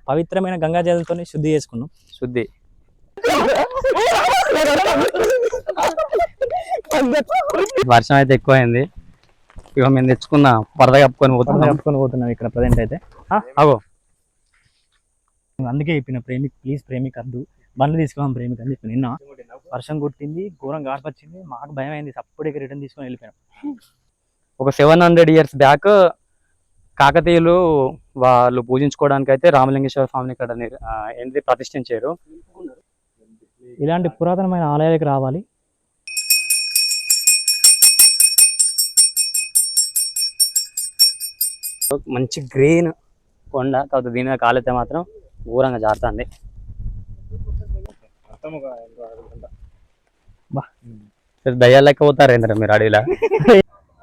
పవిత్రమైన గంగా జలంతో శుద్ధి చేసుకున్నాం. శుద్ధి వర్షం అయితే ఎక్కువైంది. ఇక మేము తెచ్చుకున్న పరద కప్పుకొని పోతున్నాం ఇక్కడ ప్రజెంట్ అయితే. అగో అందుకే చెప్పిన ప్లీజ్ ప్రేమిక్ వద్దు, బండ్లు తీసుకోవాలి ప్రేమిక్ అని చెప్పి. నిన్న వర్షం కొట్టింది, ఘోరం గాడిపచ్చింది, మాకు భయం అయింది. అప్పుడే రిటర్న్ తీసుకొని వెళ్ళిపోయాం. ఒక 700 years బ్యాక్ కాకతీయులు వాళ్ళు పూజించుకోవడానికి అయితే రామలింగేశ్వర స్వామిని ఇక్కడ ఏంటి ప్రతిష్ఠించారు. ఇలాంటి పురాతనమైన ఆలయాలకు రావాలి. మంచి గ్రీన్ కొండ, కాకపోతే దీని మీద కాలైతే మాత్రం ఘోరంగా జారుతుంది. దయ్యాలు లెక్క పోతారేంద్ర మీరు అడవిలా.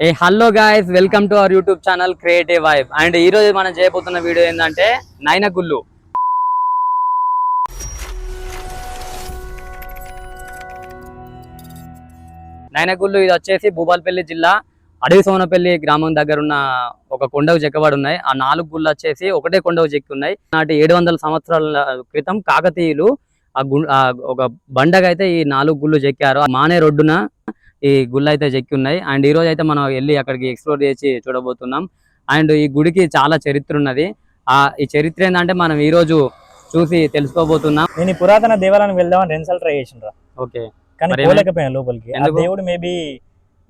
Hey hello guys, welcome to our YouTube channel creative vibe. And ఈ రోజు మనం చేయబోతున్న వీడియో ఏంటంటే నైనగుళ్ళు. నైనగుళ్ళు ఇది వచ్చేసి భూపాలపల్లి జిల్లా అడవి సోనపల్లి గ్రామం దగ్గర ఉన్న ఒక కొండకు చెక్కబడి ఉన్నాయి. ఆ 4 గుళ్ళు వచ్చేసి ఒకటే కొండకు చెక్కి ఉన్నాయి. నాటి 700 సంవత్సరాల క్రితం కాకతీయులు ఒక బండగా అయితే ఈ 4 గుళ్ళు చెక్కారు. మానే రోడ్డున ఈ గుళ్ళు అయితే చెక్కి ఉన్నాయి. అండ్ ఈ రోజు అయితే మనం వెళ్ళి అక్కడికి ఎక్స్ప్లోర్ చేసి చూడబోతున్నాం. అండ్ ఈ గుడికి చాలా చరిత్ర ఉన్నది. ఈ చరిత్ర ఏంటంటే మనం ఈ రోజు చూసి తెలుసుకోబోతున్నాం. నేను ఈ పురాతన దేవాలయానికి వెళ్దామని 2 సార్లు ట్రై చేసిన, ఓకే, కానీ పోలేకపోయాను లోపలికి. దేవుడు మేబీ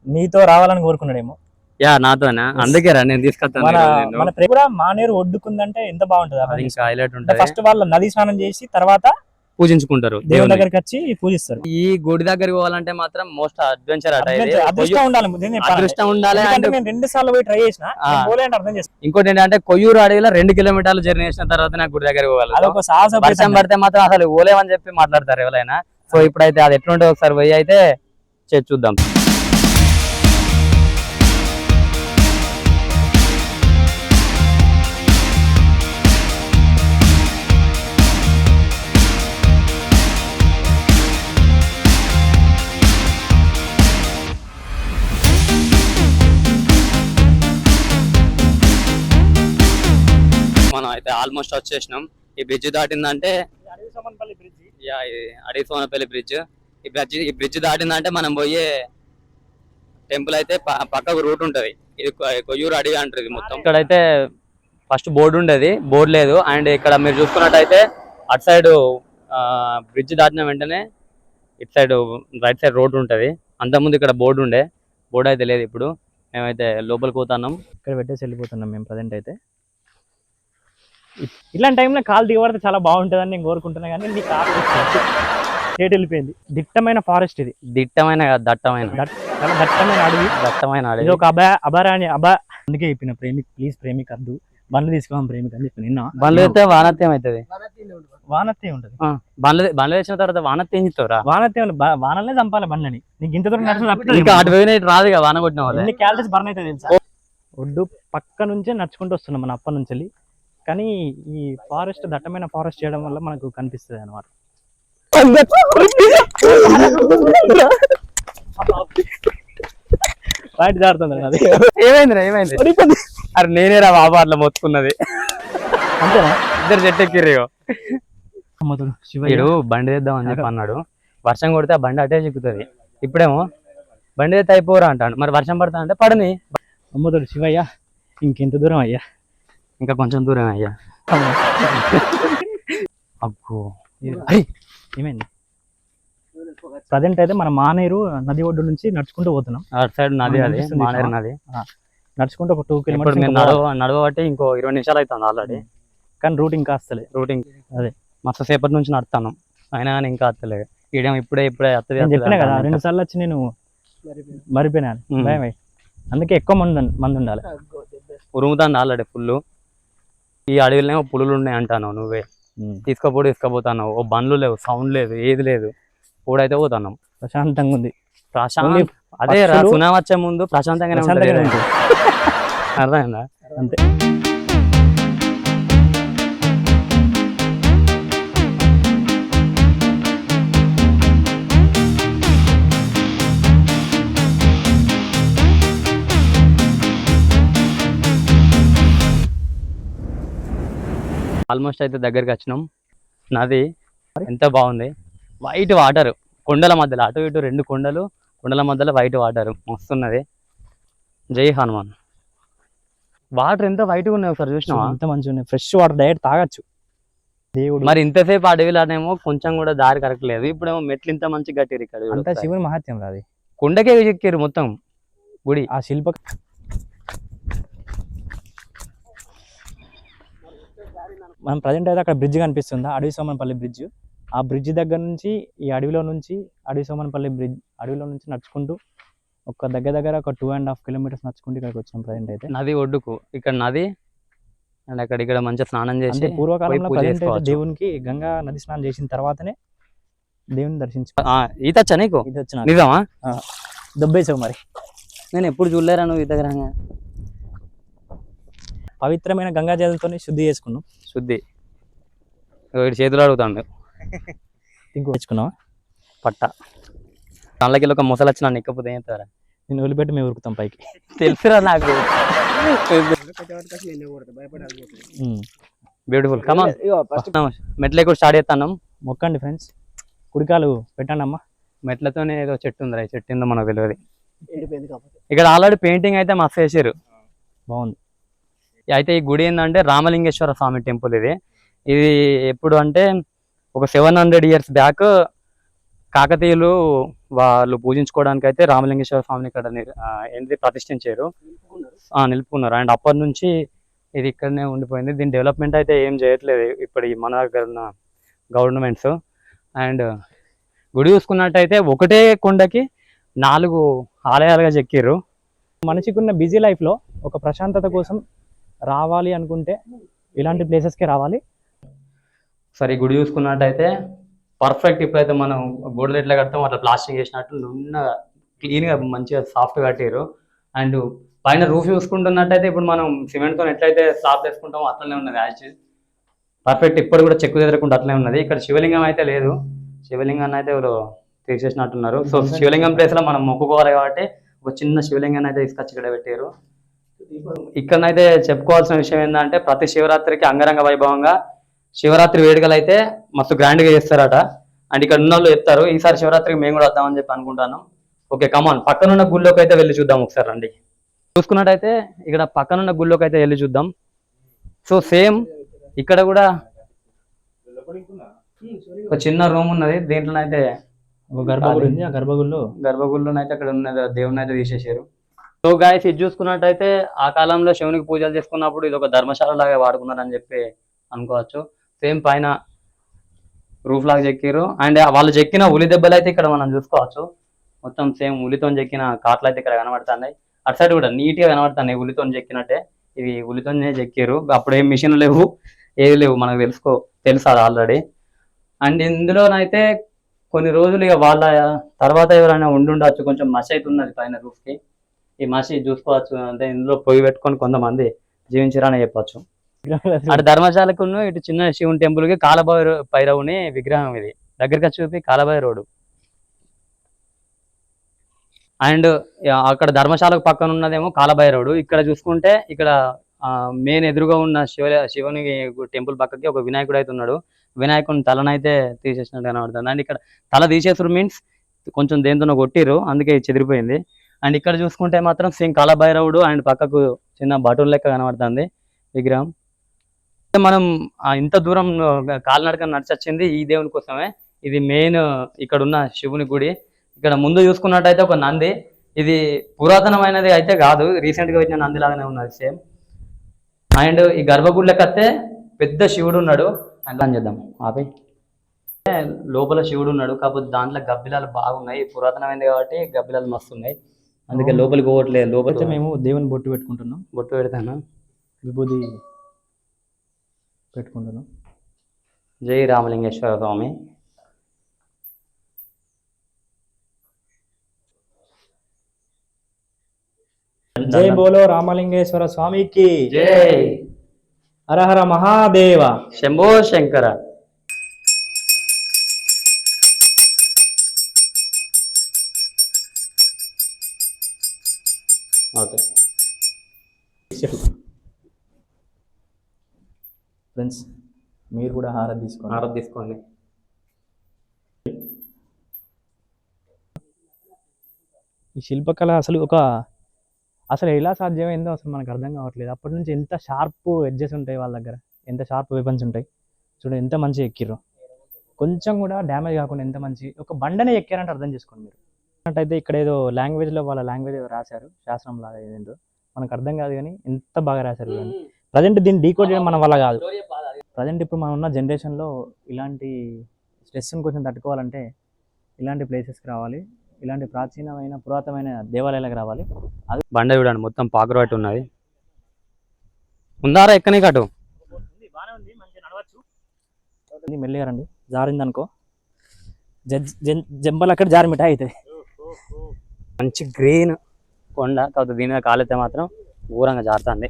నీతో రావాలని కోరుకున్నాడేమో. యా, నాతోనా, అందుకే రా నేను తీసుకొస్తాను. మన కూడా మానేరు ఒడ్డుకుందంటే ఎంత బాగుంటుంది. ఇంకా హైలైట్ ఉంటుంది. ఫస్ట్ వాళ్ళు నది స్నానం చేసి తర్వాత పూజించుకుంటారు, దేవుని దగ్గరికి వచ్చి పూజిస్తారు. ఈ గుడి దగ్గరికి పోవాలంటే మాత్రం మోస్ట్ అడ్వెంచర్ అదృష్టం ఉండాలి. అదృష్టం ఉండాలి. నేను 2 సార్లు పోయి ట్రై చేసిన, అర్థం చేస్తాను. ఇంకోటి ఏంటంటే కొయ్యూరు అడవిలో 2 కిలోమీటర్లు జర్నీ చేసిన తర్వాత నాకు గుడి దగ్గరికి పోవాలి. వర్షం పడితే మాత్రం అసలు పోలేమని చెప్పి మాట్లాడతారు ఎవరైనా. సో ఇప్పుడైతే అది ఎట్లుంటే ఒకసారి పోయి అయితే చూద్దాం. మనం అయితే ఆల్మోస్ట్ వచ్చేసినాం. ఈ బ్రిడ్జ్ దాటిందంటే అడవి సోనపల్లి బ్రిడ్జ్. ఈ బ్రిడ్జ్ దాటిందంటే మనం పోయే టెంపుల్ అయితే పక్కకు రూట్ ఉంటది. ఇది కొయ్యూరు అడవి అంటారు. ఇది మొత్తం ఇక్కడైతే ఫస్ట్ బోర్డు ఉండేది, బోర్డు లేదు. అండ్ ఇక్కడ మీరు చూసుకున్నట్టయితే అటు సైడ్ బ్రిడ్జ్ దాటిన వెంటనే ఇటు సైడ్ రైట్ సైడ్ రోడ్ ఉంటది. అంతకుముందు ఇక్కడ బోర్డు ఉండే, బోర్డు అయితే లేదు. ఇప్పుడు మేమైతే లోపలికి పోతున్నాం. ఇక్కడ పెట్టేసి వెళ్ళిపోతున్నాం మేము ప్రజెంట్ అయితే. ఇలాంటి టైంలో కాలు దిగబడితే చాలా బాగుంటుందని నేను కోరుకుంటున్నా, కానీ నీ కాలు స్టేట్ వెళ్ళిపోయింది. దిట్టమైన ఫారెస్ట్ ఇది, దట్టమైన అడవి. ఒక అభయారణ్య. అందుకే చెప్పిన ప్లీజ్ ప్రేమిక్ వద్దు, బండ్లు తీసుకోవాలి ప్రేమిక్ అని చెప్పి. నిన్న బండ్లు అయితే వానత్యం అవుతుంది. వానత్యం ఉంటది. బండ్లు తెచ్చిన తర్వాత వానత్యం ఇస్తారా? వానత్యం వానలనే చంపాలి బండ్లని. నీకు ఇంత దూరం ఇంకా అటు పోయిన రాదుగా వాన కొట్టిన వాళ్ళు. ఎన్ని క్యాలరీస్ బర్న్ అయితే తెలుసా. ఒడ్డు పక్క నుంచే నడుచుకుంటూ వస్తున్నాం మన అప్ప నుంచి. కానీ ఈ ఫారెస్ట్, దట్టమైన ఫారెస్ట్ చేయడం వల్ల మనకు కనిపిస్తుంది అనమాట. బయట జారుతుంది అది. ఏమైంది? అరే నేనే రా బాబా అట్లా మొత్తుకున్నది. అంతేనా? ఇద్దరు చెట్టు ఎక్కిర్రు. శివుడు బండి తెద్దాం అని చెప్పి అన్నాడు. వర్షం కొడితే ఆ బండి అటే చిక్కుతుంది. ఇప్పుడేమో బండి తెస్తే అయిపోరా అంటాడు. మరి వర్షం పడతా అంటే పడని. అమ్మతోడు శివయ్య ఇంకెంత దూరం అయ్యా? ఇంకా కొంచెం దూరం అయ్యా. అబ్బో ఏమైంది? ప్రజెంట్ అయితే మన మానేరు నది ఒడ్డు నుంచి నడుచుకుంటూ పోతున్నాం. అటు సైడ్ నది, అది మానేరు నది. నడుచుకుంటూ ఒక 2 కిలోమీటర్స్ నడవబట్టి ఇంకో 20 నిమిషాలు అవుతుంది ఆల్రెడీ. కానీ రూట్ ఇంకా వస్తలే. అదే మస్తు సేపటి నుంచి నడుస్తాను, అయినా కానీ ఇంకా వస్తలేదు. ఈడేమో ఇప్పుడే చెప్పినా కదా 2 సార్లు వచ్చి నేను మరిపోయినాను. భయమై. అందుకే ఎక్కువ మంది ఉండాలి. ఉరుముతాను ఆల్రెడీ ఫుల్. ఈ అడవిలోనేమో పులులు ఉన్నాయి అంటాను. నువ్వే తీసుకుపోతాను. ఓ బండ్లు లేవు, సౌండ్ లేదు, ఏది లేదు. పూడైతే పోతాను. ప్రశాంతంగా ఉంది. అదే సునా వచ్చే ముందు ప్రశాంతంగానే ఉంటుంది. అర్థమైందా? అంతే. ఆల్మోస్ట్ ఆల్మోస్ట్ అయితే దగ్గరికి వచ్చినాం. నది ఎంత బాగుంది, వైట్ వాటర్, కొండల మధ్యలో అటు ఇటు 2 కొండలు, కొండల మధ్యలో వైట్ వాటర్ మస్తున్నది. జై హనుమాన్. వాటర్ ఎంత వైట్గా ఉన్నాయి ఒకసారి చూసినావా? ఎంత మంచిగా ఉన్నాయి, ఫ్రెష్ వాటర్ డైరెక్ట్ తాగొచ్చు. దేవుడు మరి ఇంతసేపు అడవిలోనేమో కొంచెం కూడా దారి కరెక్ట్ లేదు, ఇప్పుడేమో మెట్లు ఇంత మంచి కట్టిరు ఇక్కడ. అంతా శివుని మహత్యం రాది, కొండకే ఎక్కిరు మొత్తం గుడి. ఆ శిల్ప మనం ప్రజెంట్ అయితే అక్కడ బ్రిడ్జ్ కనిపిస్తుందా, అడవి సోమనపల్లి బ్రిడ్జ్. ఆ బ్రిడ్జ్ దగ్గర నుంచి ఈ అడవిలో నుంచి అడవి సోమనపల్లి బ్రిడ్జ్ అడవిలో నుంచి నడుచుకుంటూ ఒక దగ్గర ఒక 2.5 కిలోమీటర్స్ నడుచుకుంటూ ఇక్కడికి వచ్చినాం ప్రజెంట్ అయితే. నది ఒడ్డుకు ఇక్కడ నది, అండ్ అక్కడ ఇక్కడ మంచిగా స్నానం చేసి అంటే పూర్వకాలంలో పూజ ప్రజెంట్ అయితే చేసుకోవచ్చు. దేవునికి గంగా నది స్నానం చేసిన తర్వాతనే దేవుని దర్శించు. ఈతచ్చా నీకు? ఇది వచ్చిన నిజమా? దెబ్బేసావు మరి. నేను ఎప్పుడు చూడలేరా నువ్వు ఈత గ్రహంగా. పవిత్రమైన గంగా జలంతో శుద్ధి చేసుకున్నాం. శుద్ధి వీడి చేతులు అడుగుతాడు. ఇంకో తెచ్చుకున్నావా పట్ట కళ్ళకి ఒక ముసలు వచ్చినా నిక్కపోతే ఏం చేస్తారా? నేను వదిలిపెట్టి మేము ఉరుకుతాం పైకి. తెలుసురా నాకు. బ్యూటిఫుల్. కమాన్ మెట్లు కూడా స్టార్ట్ చేస్తాం. మొక్కండి ఫ్రెండ్స్, కుడికాలు పెట్టండి అమ్మా. మెట్లతోనే ఏదో చెట్టు ఉందిరా, ఈ చెట్టు ఉందో మనకు తెలియదు. ఇక్కడ ఆల్రెడీ పెయింటింగ్ అయితే మస్తు వేసారు, బాగుంది. అయితే ఈ గుడి ఏంటంటే రామలింగేశ్వర స్వామి టెంపుల్. ఇది ఎప్పుడు అంటే ఒక 700 years బ్యాక్ కాకతీయులు వాళ్ళు పూజించుకోవడానికి అయితే రామలింగేశ్వర స్వామిని ఇక్కడ ఏంటి ప్రతిష్ఠించారు, నిలుపుకున్నారు. అండ్ అప్పటి నుంచి ఇది ఇక్కడనే ఉండిపోయింది. దీని డెవలప్మెంట్ అయితే ఏం చేయట్లేదు ఇప్పుడు ఈ మన దగ్గర ఉన్న గవర్నమెంట్స్. అండ్ గుడి చూసుకున్నట్టయితే ఒకటే కొండకి 4 ఆలయాలుగా చెక్కిర్రు. మనిషికి ఉన్న బిజీ లైఫ్లో ఒక ప్రశాంతత కోసం రావాలి అనుకుంటే ఇలాంటి ప్లేసెస్కే రావాలి. సరే, గుడి చూసుకున్నట్టయితే పర్ఫెక్ట్. ఇప్పుడైతే మనం గోడలు ఎట్లా కడతాం అట్లా ప్లాస్టింగ్ చేసినట్టు నున్నగా క్లీన్గా మంచిగా సాఫ్ట్ కట్టారు. అండ్ పైన రూఫ్ చూసుకుంటున్నట్టయితే ఇప్పుడు మనం సిమెంట్తో ఎట్లయితే స్లాబ్ వేసుకుంటామో అట్లనే ఉన్నది యాజ్ పర్ఫెక్ట్. ఇప్పుడు కూడా చెక్కు ఎదురకుండా అట్లనే ఉన్నది. ఇక్కడ శివలింగం అయితే లేదు, శివలింగాన్ని అయితే ఎవరు తీసేసినట్టున్నారు. సో శివలింగం ప్లేస్లో మనం మొక్కుకోవాలి కాబట్టి ఒక చిన్న శివలింగాన్ని అయితే తీసుకొచ్చి ఇక్కడ పెట్టారు. ఇక్కడనైతే చెప్పుకోవాల్సిన విషయం ఏంటంటే ప్రతి శివరాత్రికి అంగరంగ వైభవంగా శివరాత్రి వేడుకలు అయితే మస్తు గ్రాండ్గా చేస్తారట. అండ్ ఇక్కడ ఉన్న వాళ్ళు చెప్తారు. ఈసారి శివరాత్రికి మేము కూడా వద్దామని చెప్పి అనుకుంటాను. ఓకే, కమాన్ పక్కనున్న గుళ్ళోకి అయితే వెళ్ళి చూద్దాం ఒకసారి రండి. చూసుకున్నట్టయితే ఇక్కడ పక్కనున్న గుళ్ళోకి అయితే వెళ్ళి చూద్దాం. సో సేమ్ ఇక్కడ కూడా ఒక చిన్న రూమ్ ఉన్నది, దీంట్లోనైతే ఒక గర్భగుడి ఉంది. ఆ గర్భగుడిలోనైతే అక్కడ ఉన్న దేవుని అయితే తీసేసారు. సో గాయస్, ఇది చూసుకున్నట్టయితే ఆ కాలంలో శివునికి పూజలు చేసుకున్నప్పుడు ఇది ఒక ధర్మశాల లాగా వాడుకున్నారని చెప్పి అనుకోవచ్చు. సేమ్ పైన రూఫ్ లాగా చెక్కిరు. అండ్ వాళ్ళు చెక్కిన ఉలి దెబ్బలు అయితే ఇక్కడ మనం చూసుకోవచ్చు. మొత్తం సేమ్ ఉలితో చెక్కిన కాట్లు అయితే ఇక్కడ కనబడుతున్నాయి. అటు సైడ్ కూడా నీట్గా కనబడుతున్నాయి, ఉలితో చెక్కినట్టే. ఇవి ఉలితోనే చెక్కిరు. అప్పుడు ఏం మిషన్లు లేవు, ఏవి లేవు, మనకు తెలుసు అది ఆల్రెడీ. అండ్ ఇందులోనైతే కొన్ని రోజులు ఇక వాళ్ళ తర్వాత ఎవరైనా ఉండుండొచ్చు, కొంచెం మసి అవుతున్నది పైన రూఫ్కి. ఈ మసి చూసుకోవచ్చు. అంటే ఇందులో పొయ్యి పెట్టుకొని కొంతమంది జీవించారని చెప్పొచ్చు. అటు ధర్మశాలకు ఇటు చిన్న శివుని టెంపుల్ కి కాలభైరవుని విగ్రహం ఇది దగ్గరగా చూపి కాలభైరవుడు. అండ్ అక్కడ ధర్మశాలకు పక్కన ఉన్నదేమో కాలభైరవుడు. ఇక్కడ చూసుకుంటే ఇక్కడ మెయిన్ ఎదురుగా ఉన్న శివుని టెంపుల్ పక్కకి ఒక వినాయకుడు అయితే ఉన్నాడు. వినాయకుని తలనైతే తీసేసినట్టు కనబడుతుంది. అండ్ ఇక్కడ తల తీసేసారు మీన్స్ కొంచెం దేంతో కొట్టిరు, అందుకే చెదిరిపోయింది. అండ్ ఇక్కడ చూసుకుంటే మాత్రం సేమ్ కాలభైరవుడు అండ్ పక్కకు చిన్న బటూర్ లెక్క కనబడుతుంది విగ్రహం. మనం ఇంత దూరం కాలినడక నడిచొచ్చింది ఈ దేవుని కోసమే. ఇది మెయిన్ ఇక్కడ ఉన్న శివుని గుడి. ఇక్కడ ముందు చూసుకున్నట్టయితే ఒక నంది, ఇది పురాతనమైనది అయితే కాదు, రీసెంట్ గా వచ్చిన నంది లాగానే ఉన్నది సేమ్. అండ్ ఈ గర్భగుడిలోకి వస్తే పెద్ద శివుడు ఉన్నాడు. అట్లా చేద్దాం ఆపి లోపల శివుడు ఉన్నాడు, కాకపోతే దాంట్లో గబ్బిలాలు బాగున్నాయి, పురాతనమైనది కాబట్టి గబ్బిలాలు మస్తు ఉన్నాయి, అందుకే లోపలికి పోవట్లేదు. లోపలికి మేము దేవుని బొట్టు పెట్టుకుంటున్నాం. బొట్టు పెడతాను, విభూది పెట్టుకుంటున్నాం. జై రామలింగేశ్వర స్వామి. జై బోలో రామలింగేశ్వర స్వామికి జై. హర హర మహాదేవ, శంభో శంకర. ఓకే ఫ్రెండ్స్, మీరు కూడా హారతి తీసుకోండి. హారతి తీసుకోండి. ఈ శిల్పకళ అసలు ఎలా సాధ్యమైందో అసలు మనకు అర్థం కావట్లేదు. అప్పటి నుంచి ఎంత షార్ప్ ఎడ్జెస్ ఉంటాయి వాళ్ళ దగ్గర, ఎంత షార్ప్ వెపన్స్ ఉంటాయి. చూడండి ఎంత మంచి ఎక్కిర్రు, కొంచెం కూడా డ్యామేజ్ కాకుండా ఎంత మంచి ఒక బండనే ఎక్కారంటే అర్థం చేసుకోండి మీరు. అంటే ఇక్కడ ఏదో లాంగ్వేజ్లో వాళ్ళ లాంగ్వేజ్ ఏదో రాశారు, శాస్త్రం లాగా ఏదేంటో మనకు అర్థం కాదు, కానీ ఎంత బాగా రాశారు. ప్రజెంట్ దీన్ని డీకోడ్ చేయడం మన వల్ల కాదు. ప్రజెంట్ ఇప్పుడు మనం ఉన్న జనరేషన్లో ఇలాంటి స్ట్రెస్ని కొంచెం తట్టుకోవాలంటే ఇలాంటి ప్లేసెస్కి రావాలి, ఇలాంటి ప్రాచీనమైన పురాతనమైన దేవాలయాలకు రావాలి. అది బండ చూడండి మొత్తం పాకురాటు ఉన్నది. ఉందారా ఎక్కనే కటు మెల్లిగా రండి, జారింది అనుకో జంబలు అక్కడ జారి మిఠాయి అవుతుంది. మంచి గ్రీన్ కొండ, కాకపోతే దీని మీద కాలైతే మాత్రం ఘోరంగా జారుతుంది.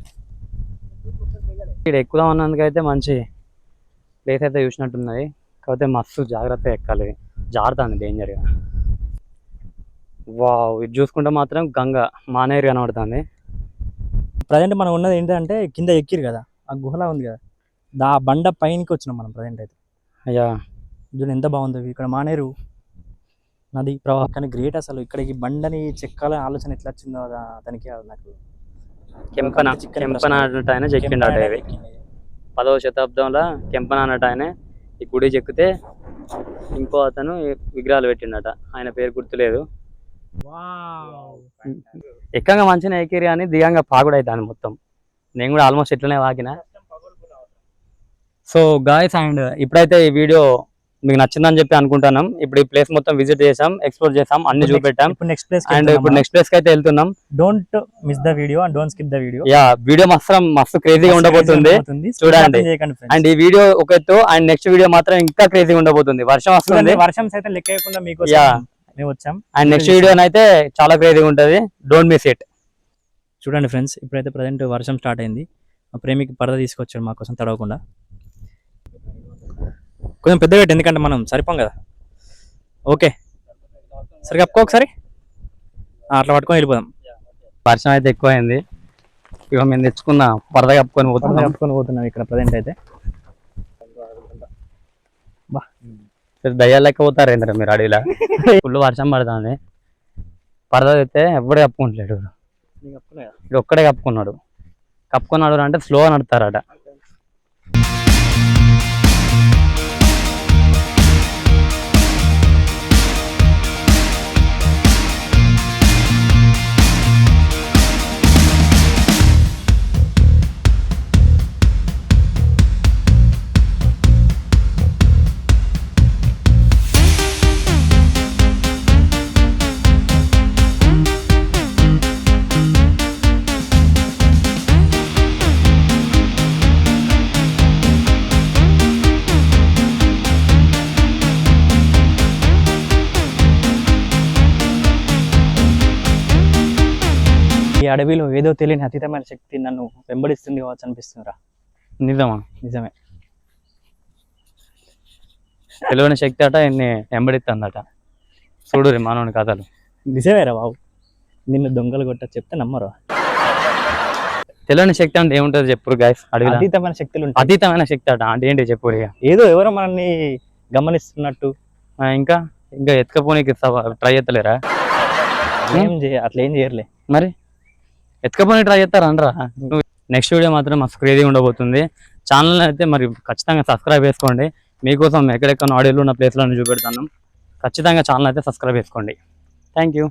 ఇక్కడ ఎక్కుదాం అన్నందుకైతే మంచి ప్లేస్ అయితే చూసినట్టున్నది, కాకపోతే మస్తు జాగ్రత్తగా ఎక్కాలి, జారుతుంది డేంజర్గా. వావ్, ఇది చూసుకుంటే మాత్రం గంగ మానేరు కనబడుతుంది. ప్రజెంట్ మనం ఉన్నది ఏంటంటే కింద ఎక్కిరు కదా, ఆ గుహలా ఉంది కదా, ఆ బండ పైనకి వచ్చినాం మనం ప్రజెంట్ అయితే. అయ్యా చూడండి ఎంత బాగుంది, ఇక్కడ మానేరు నది ప్రవాహం. కానీ గ్రేట్ అసలు ఇక్కడికి బండని చెక్కాల ఆలోచన ఎట్లా వచ్చిందో అతనికి నాకు. కెంపన అన్నట్టు ఆయన చెక్కిండట ఇది. 10వ శతాబ్దంలో కెంపన అన్నట్టు ఆయన ఈ గుడి చెక్కితే ఇంకో అతను విగ్రహాలు పెట్టిండట, ఆయన పేరు గుర్తులేదు. ఎక్కంగా మంచిగా ఎక్కిరి అని దిగంగా పాకుడు అవుతాను మొత్తం. నేను కూడా ఆల్మోస్ట్ ఎట్లనే వాకిన. సో గాయ్స్, అండ్ ఇప్పుడైతే ఈ వీడియో మీకు నచ్చిందని చెప్పి అనుకుంటున్నాం. ఇప్పుడు ఈ ప్లేస్ మొత్తం విజిట్ చేసాం, ఎక్స్ప్లోర్ చేసాం, అన్ని చూపెట్టాం. ఇప్పుడు నెక్స్ట్ ప్లేస్ కి అయితే వెళ్తున్నాం. Don't miss the video and don't skip the video. Yeah, video మస్తు క్రేజీగా ఉండబోతుంది, చూడండి. అండ్ ఈ వీడియో ఒక ఎత్తు, అండ్ నెక్స్ట్ వీడియో మాత్రం ఇంకా క్రేజీగా ఉండబోతుంది. వర్షం వస్తుంది, వర్షం అయితే లెక్కకుండా మీకు వచ్చాం. అండ్ నెక్స్ట్ వీడియో అయితే చాలా క్రేజీగా ఉంటది, డోంట్ మిస్ ఇట్. చూడండి ఫ్రెండ్స్, ఇప్పుడైతే ప్రజెంట్ వర్షం స్టార్ట్ అయింది. మా ప్రేమికి పరద తీసుకొచ్చాడు మా కోసం తడవకుండా. కొంచెం పెద్దగా పెట్టు, ఎందుకంటే మనం సరిపోం కదా. ఓకే, సరే కప్పుకో ఒకసారి, అట్లా పట్టుకొని వెళ్ళిపోదాం. వర్షం అయితే ఎక్కువ అయింది, ఇక మేము తెచ్చుకున్న పరద కప్పుకొని పోతున్నాం ఇక్కడ ప్రజెంట్ అయితే. బా, దయ్యాలు లెక్క పోతారు ఏంటంటే మీరు అడవిలా. ఫుల్ వర్షం పడుతుంది, పరద అయితే ఎప్పుడే కప్పుకుంటలేడు, ఇక్కడ ఒక్కడే కప్పుకున్నాడు అంటే స్లో నడుతారట. ఈ అడవిలో ఏదో తెలియని అతీతమైన శక్తి నన్ను వెంబడిస్తుంది కావచ్చు అనిపిస్తుందిరా. నిజమే, తెలియని శక్తి అట ఎన్ని వెంబడిస్తుందట. చూడు రే మానవుని కథలు. నిజమేరా బాబు, నిన్ను దొంగలు కొట్ట చెప్తే నమ్మరు. తెలియని శక్తి అంటే ఏముంటది చెప్పు గైస్, అడవిలో అతీతమైన శక్తులు ఉంటాయి. అతీతమైన శక్తి అట అంటే ఏంటి చెప్పు. ఏదో ఎవరో మనల్ని గమనిస్తున్నట్టు. ఇంకా ఎత్తుకపోనీకి ట్రై చేస్తలేరా? అట్లా ఏం చేయర్లే, మరి ఎత్తుకపోనీ ట్రై చేస్తారా అనరా. నెక్స్ట్ వీడియో మాత్రం మస్తు క్రేజీగా ఉండబోతుంది. ఛానల్ అయితే మరి ఖచ్చితంగా సబ్స్క్రైబ్ చేసుకోండి. మీకోసం ఎక్కడెక్కడ ఆడియోలు ఉన్న ప్లేస్లను చూపెడతాను. ఖచ్చితంగా ఛానల్ అయితే సబ్స్క్రైబ్ చేసుకోండి. Thank you.